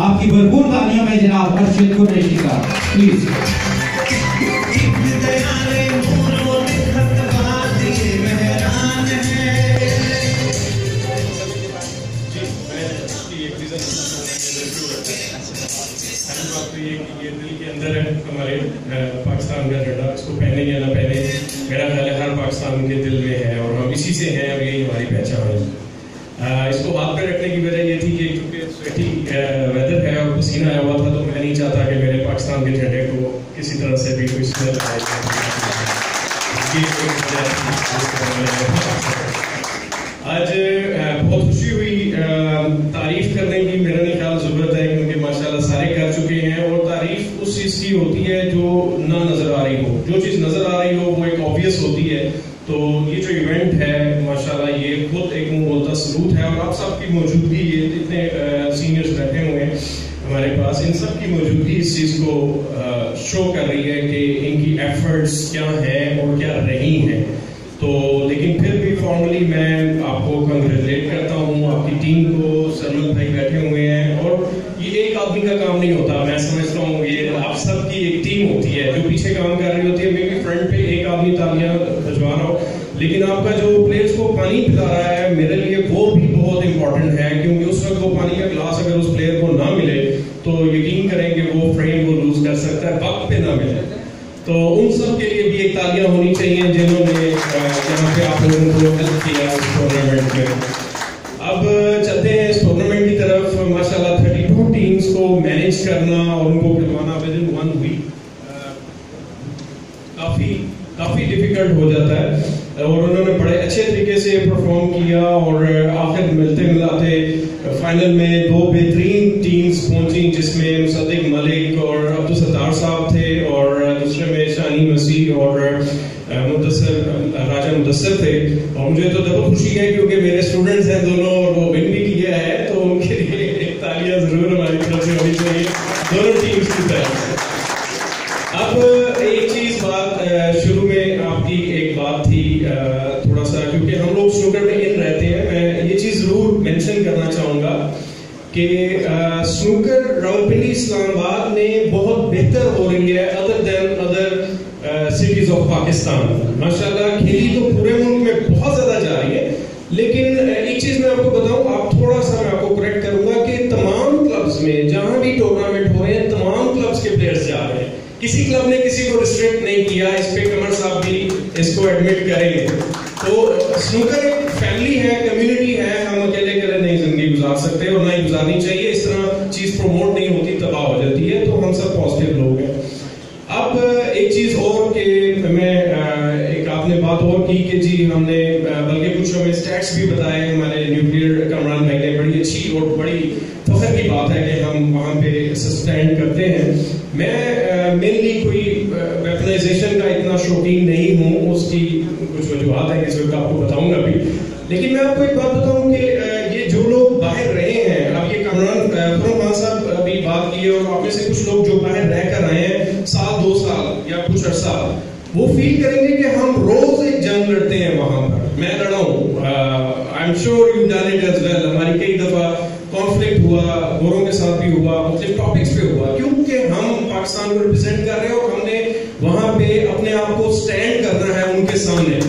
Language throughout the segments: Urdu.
آپ کی بھرپور تالیوں میں جناب ارشد قریشی کا پلیز. یہ دل کے اندر ہے ہمارے پاکستان کا جھنڈا, اس کو پہنے یا نہ پہنے میرا خیال ہے ہر پاکستان کے دل میں ہے اور ہم اسی سے ہیں اور یہی ہماری پہچان ہے. اس کو ہاتھ پہ رکھنے کی وجہ یہ تھی کہ چونکہ سویٹی ویدر ہے اور پسینہ آیا ہوا تھا تو میں نہیں چاہتا کہ میرے پاکستان کے جھنڈے کو کسی طرح سے بھی کوئی سمیل آئے. آج بہت خوشی ہوئی, تعریف کرنے کی میرا نہیں خیال ضرورت ہے کیونکہ ماشاءاللہ سارے کر چکے ہیں, اور تعریف اس چیز کی ہوتی ہے جو نہ نظر آ رہی ہو. جو چیز نظر آ رہی ہو وہ ایک آبویس ہوتی ہے. تو یہ جو ایونٹ ہے ماشاءاللہ یہ خود ایک منہ بولتا ثبوت ہے, اور آپ سب کی موجودگی, یہ اتنے سینئرز بیٹھے ہوئے ہیں ہمارے پاس, ان سب کی موجودگی اس چیز کو شو کر رہی ہے کہ ان کی ایفرٹس کیا ہیں اور کیا رہی ہیں. تو لیکن پھر بھی فارملی میں آپ کو کنگریچولیٹ کرتا ہوں, آپ کی ٹیم کو. سرمد بھائی بیٹھے ہوئے ہیں اور یہ ایک آدمی کا کام نہیں ہوتا, میں سمجھتا ہوں یہ آپ سب کی ایک ٹیم ہوتی ہے جو پیچھے کام کر رہی ہوتی ہے. میں بھی فرنٹ پہ ایک آدمی تالیاں بجوا رہا ہوں, لیکن آپ کا جو پلیئرس کو پانی پلا رہا ہے میرے لیے وہ بھی بہت امپورٹنٹ ہے, کیونکہ اس وقت وہ پانی کا گلاس اگر اس پلیئر کو نہ ملے تو یقین کریں کہ وہ فریم وہ لوز کر سکتا ہے, وقت پہ نہ ملے. تو ان سب کے لیے بھی ایک تالیاں ہونی چاہیے جنہوں نے یہاں پہ آپ لوگوں کو ہیلپ کیا اس ٹورنامنٹ میں. اب چلتے ہیں اس ٹورنامنٹ کی طرف. ماشاءاللہ 32 ٹیمز کو مینیج کرنا اور ان کو کھلوانا ود ان 1 ویک کافی ڈیفیکلٹ ہو جاتا ہے, اور انہوں نے بڑے اچھے طریقے سے پرفارم کیا, اور آخر ملتے ملاتے فائنل میں 2 بہترین ٹیمز پہنچی جس میں مصدق ملک اور عبدالستار صاحب تھے, اور دوسرے میں شانی مسیح اور راجہ مدثر تھے. اور مجھے تو ڈبل خوشی ہے کیونکہ میرے اسٹوڈنٹس ہیں دونوں اور وہ ون بھی کیا ہے, تو ان کے لیے ایک تالیاں ضرور ہماری طرف سے ہونی چاہیے دونوں ٹیمز کی طرف. اب ایک چیز بات شروع میں آپ کی ایک بات تھی تھوڑا سا, کیونکہ ہم لوگ سنوکر میں ان رہتے ہیں, میں یہ چیز ضرور مینشن کرنا چاہوں گا کہ سنوکر راولپنڈی اسلام آباد میں بہت بہتر ہو رہی ہے other than other cities of Pakistan. ماشاءاللہ کھیلی تو پورے ملک میں بہت زیادہ جا رہی ہے, لیکن ایک چیز میں آپ کو بتاؤں, آپ تھوڑا سا میں آپ کو کریکٹ کروں گا کہ تمام کلبز میں جہاں بھی ٹورنامنٹ ہو رہے ہیں تمام کلبز کے پلیئرز جا رہے ہیں, کسی کلب نے کسی کو ریسٹرکٹ نہیں کیا. اس پہ کمر صاحب بھی اس کو ایڈمٹ کریں گے. تو سنوکر ایک فیملی ہے, کمیونٹی ہے, ہم اکیلے نہیں زندگی گزار سکتے اور نہ ہی گزارنی چاہیے. اس طرح چیز پروموٹ نہیں ہوتی, تباہ ہو جاتی ہے. تو ہم سب پازیٹیو لوگ ہیں. اب ایک چیز اور کہ میں ایک آپ نے بات اور کی کہ جی ہم نے بلکہ کچھ ہمیں اسٹیٹس بھی بتائے ہمارے نیوکلیئر کامران بھائی نے, بڑی اچھی اور بڑی فخر کی بات ہے کہ ہم وہاں پہ سسٹینڈ کرتے ہیں. میں مینلی کوئی ویپنائزیشن کا اتنا شوقین نہیں ہوں, اس کی کچھ وجوہات ہیں, اس وقت آپ کو بتاؤں گا بھی. لیکن میں آپ کو ایک بات بتاؤں کہ یہ جو لوگ باہر رہے ہیں, اب یہ کامران خان صاحب ابھی بات کی ہے, اور آپ میں سے کچھ لوگ جو باہر رہ کر آئے ہیں 1-2 سال یا کچھ عرصہ, وہ فیل کریں گے کہ ہم روز ایک جنگ لڑتے ہیں وہاں پر. میں لڑا ہوں, I am sure you done it as well. ہماری کئی دفعہ کانفلکٹ ہوا, گوروں کے ساتھ بھی ہوا, مختلف ٹاپکس پہ ہوا, کیونکہ ہم پاکستان کو ریپرزینٹ کر رہے ہیں اور ہم نے وہاں پہ اپنے آپ کو سٹینڈ کرنا ہے ان کے سامنے.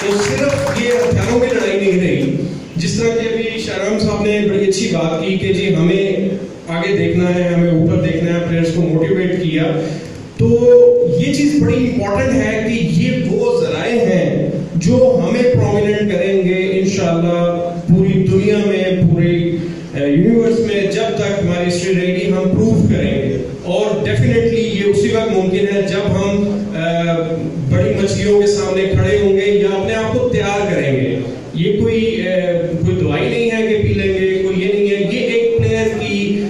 تو صرف یہ ہتھیاروں کی لڑائی نہیں رہی, جس طرح کہ ابھی شاہرام صاحب نے بڑی اچھی بات کی کہ جی ہمیں آگے دیکھنا ہے, ہمیں اوپر دیکھنا ہے, پلیئرز کو موٹیویٹ کیا. تو یہ چیز بڑی امپورٹنٹ ہے کہ یہ وہ ذرائع ہیں جو ہمیں پرومیننٹ کریں گے انشاءاللہ پوری دنیا میں, پوری یونیورس میں. جب تک ہماری ہسٹری رہے گی ہم پروف کریں گے, اور ڈیفینیٹلی یہ اسی وقت ممکن ہے جب ہم بڑی مچھلیوں کے سامنے کھڑے ہوں گے یا اپنے آپ کو تیار کریں گے. یہ کوئی دوائی نہیں ہے کہ پی لیں گے, کوئی یہ نہیں ہے, یہ ایک پلیئر کی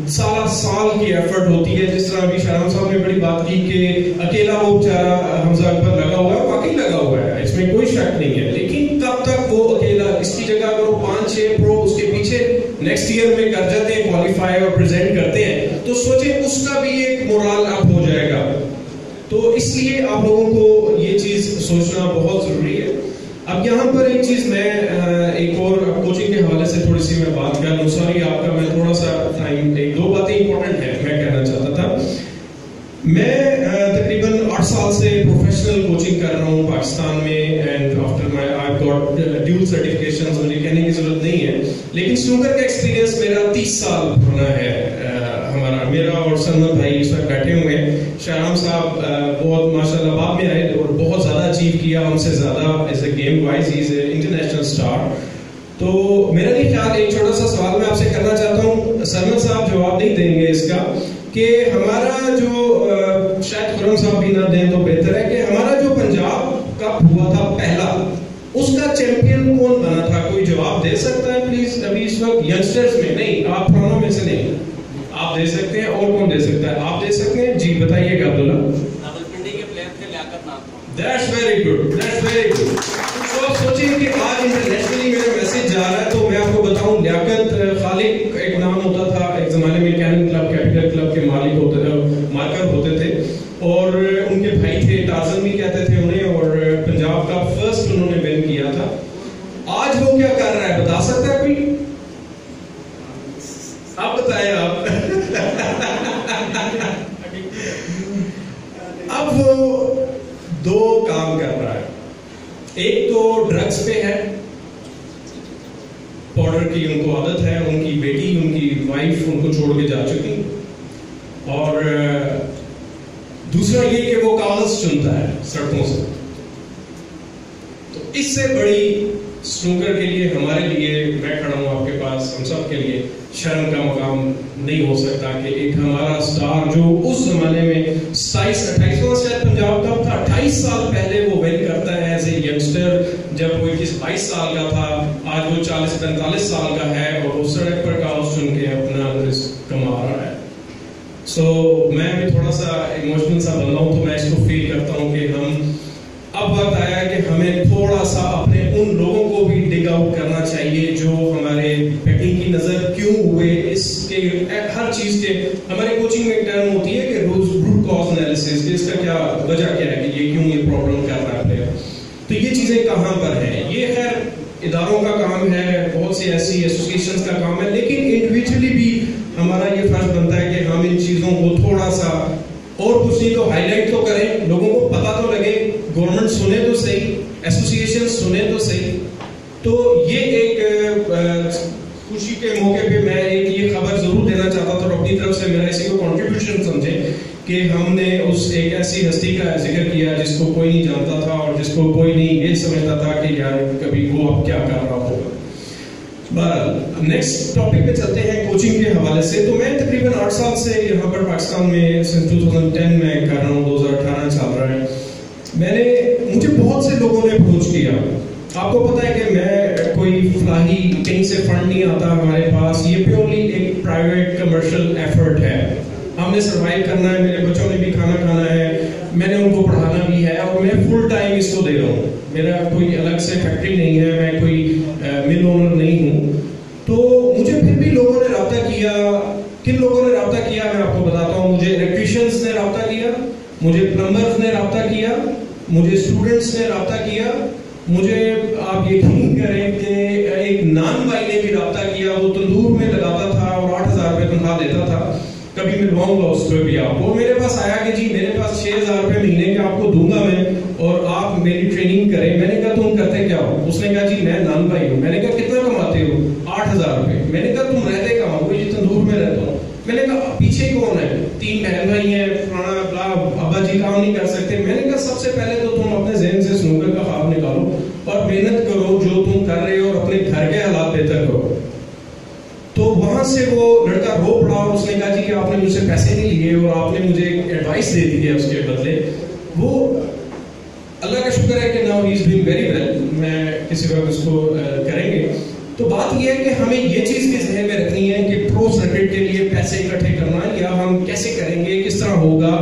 سال کی ایفرٹ ہوتی ہے. جس طرح ابھی شاہرام صاحب نے بڑی بات کی کہ اکیلا وہ بیچارہ حمزہ اکبر لگا ہوا ہے, واقعی لگا ہوا ہے, اس میں کوئی شک نہیں ہے, لیکن کب تک وہ اکیلا, اس کی جگہ اگر وہ 5-6 پرو اس کے پیچھے نیکسٹ ایئر میں کر جاتے ہیں, کوالیفائی اور پریزنٹ کرتے ہیں, تو سوچیں اس کا بھی ایک مورال اپ ہو جائے گا. تو اس لیے آپ لوگوں کو یہ چیز سوچنا بہت ضروری ہے. اب یہاں پر ایک چیز میں ایک اور کوچنگ کے حوالے سے تھوڑی سی میں بات کر لوں, سوری آپ کا میں تھوڑا سا ٹائم ٹائم ایک دو باتیں امپورٹنٹ ہیں میں کہنا چاہتا تھا. میں تقریباً 8 سال سے پروفیشنل کوچنگ کر رہا ہوں پاکستان میں and after my I got dual certifications. مجھے کہنے کی ضرورت نہیں ہے لیکن سنوکر کا ایکسپیرینس میرا 30 سال پرانا ہے. میرا اور سلمان بھائی اس وقت بیٹھے ہوئے ہیں. شاہرام صاحب بہت ماشاءاللہ بعد میں آئے اور بہت زیادہ اچیو کیا ہم سے زیادہ as a game wise. He is a international star. تو میرا نہیں خیال ایک چھوٹا سا سوال میں آپ سے کرنا چاہتا ہوں. سلمان صاحب جواب نہیں دیں گے اس کا کہ ہمارا جو شاید خرم صاحب بھی نہ دیں تو بہتر ہے کہ ہمارا جو پنجاب کپ ہوا تھا پہلا اس کا چیمپئن کون بنا تھا؟ کوئی جواب دے سکتا ہے پلیز؟ ابھی اس وقت ینگسٹرز میں نہیں, آپ پرانوں میں سے نہیں, آپ دے سکتے ہیں. اور کون دے سکتا ہے؟ آپ دے سکتے ہیں. جی بتائیے گا عبداللہ. راولپنڈی کے پلیئر تھے لیاقت نام تھا. That's very good. That's very good. تو آپ سوچیں کہ آج انٹرنیشنلی میرا میسج جا رہا ہے تو میں آپ کو بتاؤں لیاقت خالق ایک نام ہوتا تھا ایک زمانے میں. کینن کلب کیپیٹل کلب کے مالک ہوتے تھے, مارکر ہوتے تھے اور ان کے بھائی تھے ٹارزن بھی کہتے تھے انہیں اور پنجاب کا فرسٹ انہوں نے ون کیا تھا. آج وہ کیا کر رہا ہے بتا سکتا ہے کوئی؟ آپ بتائیں. آپ اب وہ دو کام کر رہا ہے. ایک تو ڈرگز پہ ہے, پاؤڈر کی ان کو عادت ہے, ان کی بیٹی ان کی وائف ان کو چھوڑ کے جا چکی, اور دوسرا یہ کہ وہ کاغذ چنتا ہے سڑکوں سے. تو اس سے بڑی سنوکر کے لیے ہمارے لیے میں کھڑا ہوں آپ کے پاس, ہم سب کے لیے شرم کا مقام نہیں ہو سکتا کہ ایک ہمارا سٹار جو اس زمانے میں 27-28 شاید پنجاب کا تھا, 28 سال پہلے وہ ون کرتا ہے ایز اے ینگسٹر جب وہ 22 سال کا تھا. آج وہ 40-45 سال کا ہے اور وہ سڑک پر کاغذ چن کے اپنا رزق کما رہا ہے. سو میں بھی تھوڑا سا ایموشنل سا بن رہا ہوں تو میں اس کو فیل کرتا ہوں کہ ہم اب وقت آیا کہ ہمیں تھوڑا سا اپنے ان لوگوں کو بھی ڈگ آؤٹ کرنا چاہیے جو ہمارے بیٹنگ کی نظر کیوں ہوئے. اس کے ہر چیز کے ہمارے کوچنگ میں ایک ٹرم ہوتی ہے کہ روٹ کاز انالیسس, کہ اس کا کیا وجہ کیا ہے کہ یہ کیوں یہ پرابلم کر رہا ہے. تو یہ چیزیں کہاں پر ہیں؟ یہ خیر اداروں کا کام ہے, بہت سی ایسی ایسوسیشنز کا کام ہے, لیکن انڈیویجولی بھی ہمارا یہ فرض بنتا ہے کہ ہم ان چیزوں کو تھوڑا سا اور کچھ نہیں تو ہائی لائٹ تو کریں, لوگوں کو پتا تو لگے, گورنمنٹ سنے تو صحیح, ایسوسیشن سنے تو صحیح. تو یہ ایک خوشی کے موقع پہ میں ایک یہ خبر ضرور دینا چاہتا تھا اور اپنی طرف سے میرا اسی کو کنٹریبیوشن سمجھیں کہ ہم نے اس ایک ایسی ہستی کا ذکر کیا جس کو کوئی نہیں جانتا تھا اور جس کو کوئی نہیں یہ سمجھتا تھا کہ یار کبھی وہ اب کیا کر رہا ہوگا. بہرحال نیکسٹ ٹاپک پہ چلتے ہیں کوچنگ کے حوالے سے. تو میں تقریباً 8 سال سے یہاں پر پاکستان میں سن 2010 میں کر رہا ہوں, 2018 چل رہا ہے. مجھے بہت سے لوگوں نے اپروچ کیا. آپ کو پتا ہے کہ میں کوئی فلاحی کہیں سے فنڈ نہیں آتا ہمارے پاس, یہ پیورلی ایک پرائیویٹ کمرشل ایفرٹ ہے. ہم نے سروائیو کرنا ہے, میرے بچوں نے بھی کھانا کھانا ہے, میں نے ان کو پڑھانا بھی ہے اور میں فل ٹائم اس کو دے رہا ہوں. میرا کوئی الگ سے فیکٹری نہیں ہے, میں کوئی مل اونر نہیں ہوں. تو مجھے پھر بھی لوگوں نے رابطہ کیا. کن لوگوں نے رابطہ کیا میں آپ کو بتاتا ہوں. مجھے الیکٹریشینز نے رابطہ کیا, مجھے پلمبرز نے رابطہ کیا, مجھے اسٹوڈنٹس نے رابطہ کیا, مجھے آپ یقین کریں کہ ایک نان بھائی نے بھی رابطہ کیا. وہ تندور میں لگاتا تھا اور 8,000 روپے تنخواہ دیتا تھا. کبھی ملواؤں گا اس کو بھی آپ کو. میرے پاس آیا کہ جی میرے پاس 6,000 روپے مہینے کے آپ کو دوں گا میں اور آپ میری ٹریننگ کریں. میں نے کہا تم کرتے کیا ہو؟ اس نے کہا جی میں نان بھائی ہوں. میں نے کہا کتنا کماتے ہو؟ 8,000 روپے. میں نے کہا تم رہتے کہاں ہو؟ جی تندور میں رہتا ہوں. میں نے کہا پیچھے کون ہے؟ 3 بہن بھائی ہیں, فلانا بلا, ابا جی کام نہیں کر سکتے. میں نے کہا سب سے پہلے تو تم اپنے ذہن سے سنوکر کا خواب نکالو اور محنت کرو جو تم کر رہے ہو اور اپنے گھر کے حالات بہتر کرو. تو وہاں سے وہ لڑکا رو پڑا اور اس نے کہا جی کہ آپ نے مجھ سے پیسے نہیں لیے اور آپ نے مجھے ایڈوائس دے دی ہے اس کے بدلے. وہ اللہ کا شکر ہے کہ now he is doing very well. میں کسی وقت اس کو کریں گے. تو بات یہ ہے کہ ہمیں یہ چیز بھی ذہن میں رکھنی ہے کہ پرو سرکٹ کے لیے پیسے اکٹھے کرنا یا ہم کیسے کریں گے, کس طرح ہوگا.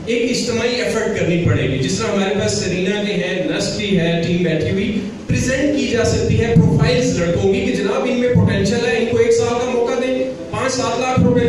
ایک اجتماعی ایفرٹ کرنی پڑے گی. جس طرح ہمارے پاس سرینا کے ہیں, نسٹ کی ہے, ٹیم بیٹھی ہوئی, پریزنٹ کی جا سکتی ہے پروفائلز لڑکوں کی کہ جناب ان میں پوٹینشیل ہے, ان کو 1 سال کا موقع دیں, 5-7 لاکھ روپے